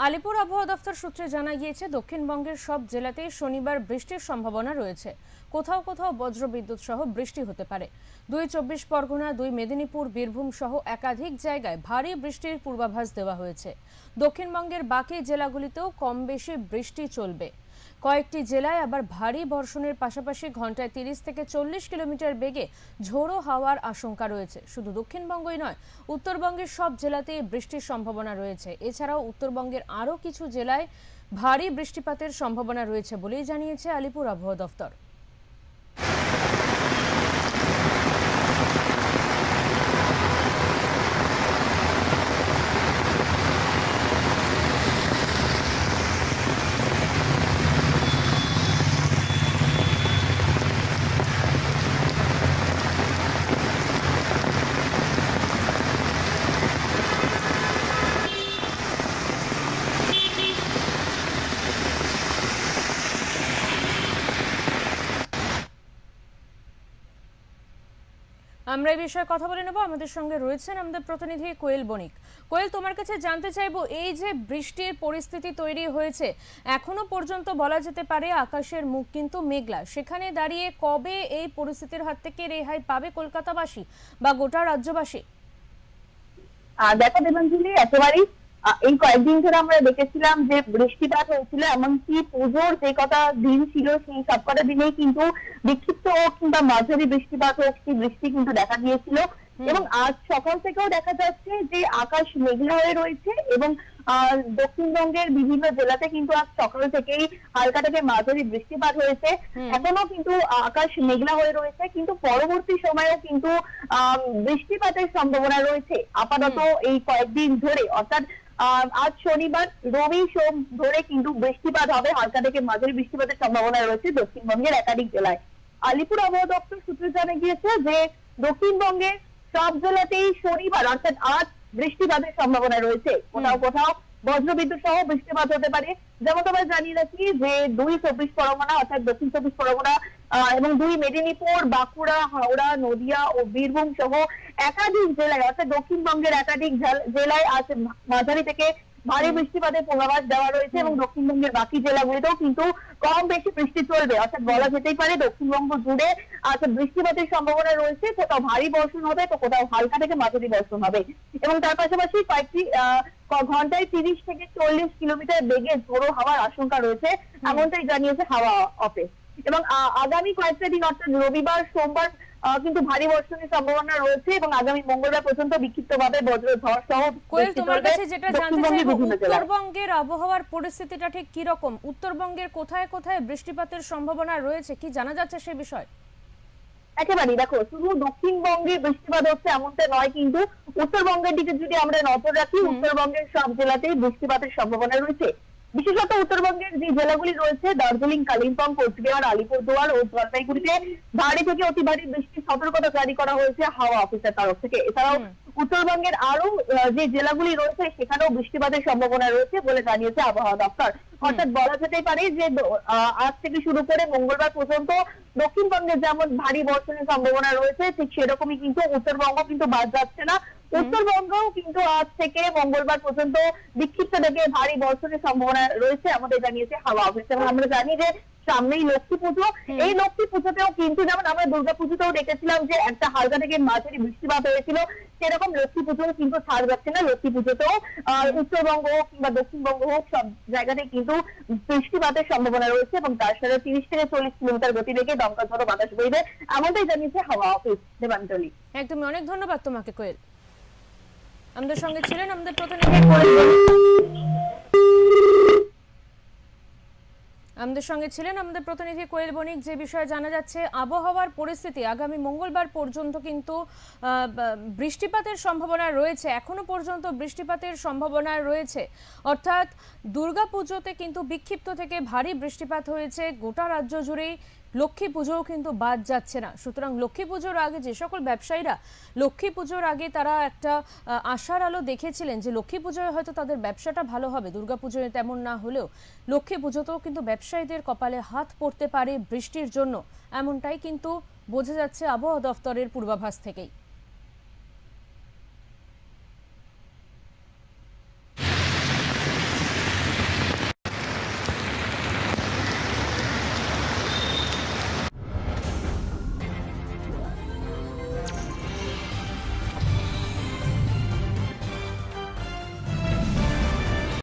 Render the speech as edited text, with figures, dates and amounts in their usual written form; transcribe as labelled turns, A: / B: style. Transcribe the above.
A: আলিপুর আবহাওয়া দফতর সূত্রে জানা গিয়েছে দক্ষিণবঙ্গের সব জেলাতেই শনিবার বৃষ্টির সম্ভাবনা রয়েছে। কোথাও কোথাও বজ্রবিদ্যুৎ সহ বৃষ্টি হতে পারে। ২ পরগনা, ২ মেদিনীপুর, বীরভূম সহ একাধিক জায়গায় ভারী বৃষ্টির পূর্বাভাস দেওয়া হয়েছে। দক্ষিণবঙ্গের বাকি জেলাগুলিতেও কম বেশি বৃষ্টি চলবে। কয়েকটি জেলায় আবার ভারী বর্ষণের পাশাপাশি ঘন্টায় ৩০ থেকে ৪০ কিলোমিটার বেগে ঝোড়ো হাওয়ার আশঙ্কা রয়েছে। শুধু দক্ষিণবঙ্গই নয়, উত্তরবঙ্গের সব জেলাতেই বৃষ্টির সম্ভাবনা রয়েছে। এছাড়াও উত্তরবঙ্গের আরও কিছু জেলায় ভারী বৃষ্টিপাতের সম্ভাবনা রয়েছে বলেই জানিয়েছে আলিপুর আবহাওয়া দফতর। আমরা এই বিষয়ে কথা বলে নেব। আমাদের সঙ্গে রয়েছেন আমাদের প্রতিনিধি কোয়েল বণিক। কোয়েল, তোমার কাছে জানতে চাইবো, এই যে বৃষ্টির পরিস্থিতি তৈরি হয়েছে, এখনো পর্যন্ত বলা যেতে পারে আকাশের মুখ কিন্তু মেঘলা। সেখানে দাঁড়িয়ে কবে এই পরিস্থিতির হাত থেকে রেহাই পাবে কলকাতাবাসী বা গোটা রাজ্যবাসী?
B: দেখো দেবাঞ্জলি, একেবারেই এই কয়েকদিন ধরে আমরা দেখেছিলাম যে বৃষ্টিপাত হয়েছিল, এমনকি পুজোর যে কটা দিন ছিল সেই সবকটা দিনেই কিন্তু বিক্ষিপ্ত কিংবা মাঝারি বৃষ্টিপাত হোক, সেই বৃষ্টি কিন্তু দেখা গিয়েছিল। এবং আজ সকাল থেকেও দেখা যাচ্ছে যে আকাশ মেঘলা হয়ে রয়েছে এবং দক্ষিণবঙ্গের বিভিন্ন জেলাতে কিন্তু আজ সকাল থেকেই হালকা থেকে মাঝারি বৃষ্টিপাত হয়েছে। এখনো কিন্তু আকাশ মেঘলা হয়ে রয়েছে, কিন্তু পরবর্তী সময়েও কিন্তু বৃষ্টিপাতের সম্ভাবনা রয়েছে আপাতত এই কয়েকদিন ধরে। অর্থাৎ আজ শনিবার, রবি, সোম ধরে কিন্তু বৃষ্টিপাত হবে, হালকা থেকে মাঝারি বৃষ্টিপাতের সম্ভাবনা রয়েছে দক্ষিণবঙ্গের একাধিক জেলায়। আলিপুর আবহাওয়া দপ্তর সূত্রে জানা গিয়েছে যে দক্ষিণবঙ্গের সব জেলাতেই শনিবার অর্থাৎ আজ বৃষ্টিপাতের সম্ভাবনা রয়েছে। কোথাও কোথাও বজ্রবিদ্যুৎ সহ বৃষ্টিপাত হতে পারে। যেমন তোমরা জানিয়ে রাখি যে ২ পরগনা অর্থাৎ দক্ষিণ ২ পরগনা এবং ২ মেদিনীপুর, বাঁকুড়া, হাওড়া, নদিয়া ও বীরভূম সহ একাধিক জেলায় অর্থাৎ দক্ষিণবঙ্গের একাধিক জেলায় আজ মাঝারি থেকে ভারী বৃষ্টিপাতের পূর্বাভাস দেওয়া রয়েছে এবং দক্ষিণবঙ্গের বাকি জেলাগুলিতেও কিন্তু কম বেশি বৃষ্টি চলবে। অর্থাৎ বলা যেতেই পারে দক্ষিণবঙ্গ জুড়ে আজ বৃষ্টিপাতের সম্ভাবনা রয়েছে। কোথাও ভারী বর্ষণ হবে তো কোথাও হালকা থেকে মাঝারি বর্ষণ হবে এবং তার পাশাপাশি কয়েকটি ঘন্টায় ৩০ থেকে ৪০ কিলোমিটার বেগে ঝোড়ো হাওয়ার আশঙ্কা রয়েছে, এমনটাই জানিয়েছে হাওয়া অফিস। এবং আগামী কয়েকটা দিন অর্থাৎ রবিবার, সোমবার কিন্তু ভারী বর্ষণের সম্ভাবনা রয়েছে এবং আগামী মঙ্গলবার পর্যন্ত বিক্ষিপ্তভাবে বজ্রঝড় সহ।
A: কোয়েল, তোমার কাছে যেটা জানতে চাইবো, উত্তরবঙ্গের আবহাওয়ার পরিস্থিতিটা ঠিক কি রকম? উত্তরবঙ্গের কোথায় কোথায় বৃষ্টিপাতের সম্ভাবনা রয়েছে, কি জানা যাচ্ছে সে বিষয়?
B: একেবারেই দেখো, শুধু দক্ষিণবঙ্গে বৃষ্টিপাত হচ্ছে এমনটা নয়, কিন্তু উত্তরবঙ্গের দিকে যদি আমরা নজর রাখি, উত্তরবঙ্গের সব জেলাতেই বৃষ্টিপাতের সম্ভাবনা রয়েছে। বিশেষত উত্তরবঙ্গের যে জেলাগুলি রয়েছে দার্জিলিং, কালিম্পং, কোচবিহার, আলিপুরদুয়ার ও জলপাইগুড়িতে ভারী থেকে অতি ভারী বৃষ্টির সতর্কতা জারি করা হয়েছে হাওয়া অফিসের তরফ থেকে। এছাড়াও উত্তরবঙ্গের আরো যে জেলাগুলি রয়েছে সেখানেও বৃষ্টিপাতের সম্ভাবনা রয়েছে বলে জানিয়েছে আবহাওয়া দপ্তর। অর্থাৎ বলা যেতেই পারে যে আজ থেকে শুরু করে মঙ্গলবার পর্যন্ত দক্ষিণবঙ্গে যেমন ভারী বর্ষণের সম্ভাবনা রয়েছে, ঠিক সেরকমই কিন্তু উত্তরবঙ্গ কিন্তু বাদ যাচ্ছে না। উত্তরবঙ্গেও কিন্তু আজ থেকে মঙ্গলবার পর্যন্ত বিক্ষিপ্ত থেকে ভারী বর্ষণের সম্ভাবনা রয়েছে আমাদের জানিয়েছে হাওয়া অফিস। এবং আমরা জানি যে সামনেই লক্ষ্মী পুজো, এই লক্ষ্মী পুজোতেও কিন্তু যেমন আমরা দুর্গা পুজোতেও দেখেছিলাম যে একটা হালকা থেকে মাঝারি বৃষ্টিপাত হয়েছিল, সেরকম লক্ষ্মী পুজো কিন্তু ছাড় যাচ্ছে না। লক্ষ্মী পুজোতেও উত্তরবঙ্গ হোক কিংবা দক্ষিণবঙ্গ হোক সব জায়গাতে কিন্তু বৃষ্টিপাতের সম্ভাবনা রয়েছে এবং তার সাথে ৩০ থেকে ৪০ কিলোমিটার গতিবেগে দমকা ঝড়ো বাতাস বইবে, এমনটাই জানিয়েছে হাওয়া অফিস। দেবাঞ্জলি,
A: একদমই, অনেক ধন্যবাদ তোমাকে কোয়েল। আমাদের সঙ্গে ছিলেন আমাদের প্রতিনিধি কোয়েল বণিক। যে বিষয়ে জানা যাচ্ছে আবহাওয়ার পরিস্থিতি আগামী মঙ্গলবার পর্যন্ত কিন্তু বৃষ্টিপাতের সম্ভাবনা রয়েছে, এখনো পর্যন্ত বৃষ্টিপাতের সম্ভাবনা রয়েছে। অর্থাৎ দুর্গাপুজোতে কিন্তু বিক্ষিপ্ত থেকে ভারী বৃষ্টিপাত হয়েছে গোটা রাজ্য জুড়েই। লক্ষ্মী পুজোও কিন্তু বাদ যাচ্ছে না। সুতরাং লক্ষ্মী পুজোর আগে যে সকল ব্যবসায়ীরা লক্ষ্মী পুজোর আগে তারা একটা আশার আলো দেখেছিলেন যে লক্ষ্মী পুজোয় হয়তো তাদের ব্যবসাটা ভালো হবে, দুর্গাপুজোয় তেমন না হলেও লক্ষ্মী পুজোতেও কিন্তু ব্যবসায়ীদের কপালে হাত পড়তে পারে বৃষ্টির জন্য, এমনটাই কিন্তু বোঝা যাচ্ছে আবহাওয়া দফতরের পূর্বাভাস থেকেই।